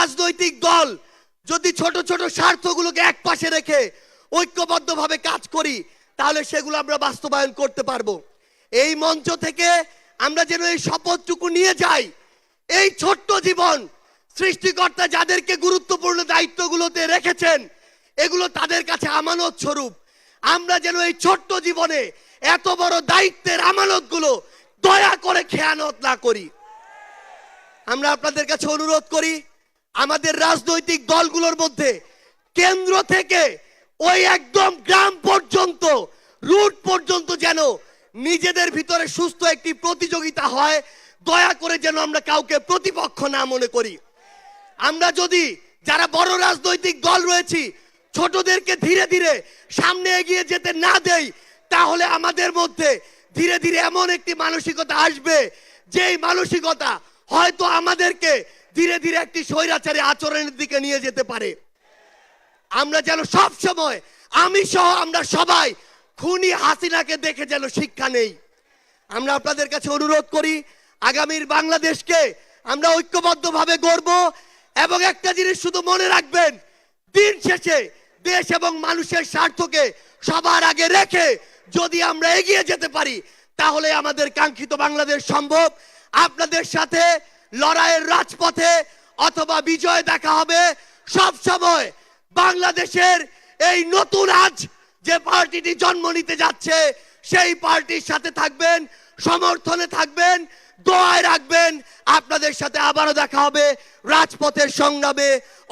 রাজনৈতিক দল যদি ছোট ছোট স্বার্থগুলোকে একপাশে রেখে ঐক্যবদ্ধভাবে কাজ করি, তাহলে সেগুলো আমরা বাস্তবায়ন করতে পারবো। এই মঞ্চ থেকে আমরা যেন এই শপথটুকু নিয়ে যাই, এই ছোট্ট জীবন সৃষ্টিকর্তা যাদেরকে গুরুত্বপূর্ণ দায়িত্বগুলোতে রেখেছেন, এগুলো তাদের কাছে আমানত স্বরূপ। আমরা যেন এই ছোট্ট জীবনে এত বড় দায়িত্বের আমানতগুলো দয়া করে খেয়ানত না করি। আমরা আপনাদের কাছে অনুরোধ করি, আমাদের রাজনৈতিক দলগুলোর মধ্যে কেন্দ্র থেকে ওই একদম গ্রাম পর্যন্ত, রুট পর্যন্ত যেন নিজেদের ভিতরে সুস্থ একটি প্রতিযোগিতা হয়। দয়া করে যেন আমরা কাউকে প্রতিপক্ষ না মনে করি। আমরা যদি যারা বড় রাজনৈতিক দল রয়েছি ছোটদেরকে ধীরে ধীরে সামনে এগিয়ে যেতে না দেই, তাহলে আমাদের মধ্যে ধীরে ধীরে এমন একটি মানসিকতা আসবে, যেই মানসিকতা হয়তো আমাদেরকে ধীরে ধীরে একটি স্বৈরাচারী আচরণের দিকে নিয়ে যেতে পারে। আমরা যেন সব সময়, আমি সহ আমরা সবাই খুনি হাসিনাকে দেখে যেন শিক্ষা নেই। আমরা আপনাদের কাছে অনুরোধ করি, আগামীর বাংলাদেশকে আমরা ঐক্যবদ্ধভাবে গড়ব। এবং একটা জিনিস শুধু মনে রাখবেন, দিন শেষে দেশ এবং মানুষের স্বার্থকে সবার আগে রেখে যদি আমরা এগিয়ে যেতে পারি, তাহলে আমাদের কাঙ্ক্ষিত বাংলাদেশ সম্ভব। আপনাদের সাথে লড়াইয়ের রাজপথে অথবা বিজয় দেখা হবে। সব সময় বাংলাদেশের এই নতুন আজ যে পার্টিটি জন্ম নিতে যাচ্ছে, সেই পার্টির সাথে থাকবেন, সমর্থনে থাকবেন, দোয়ায় রাখবেন। আপনাদের সাথে আবারও দেখা হবে রাজপথের সংগ্রামে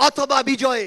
অথবা বিজয়ে।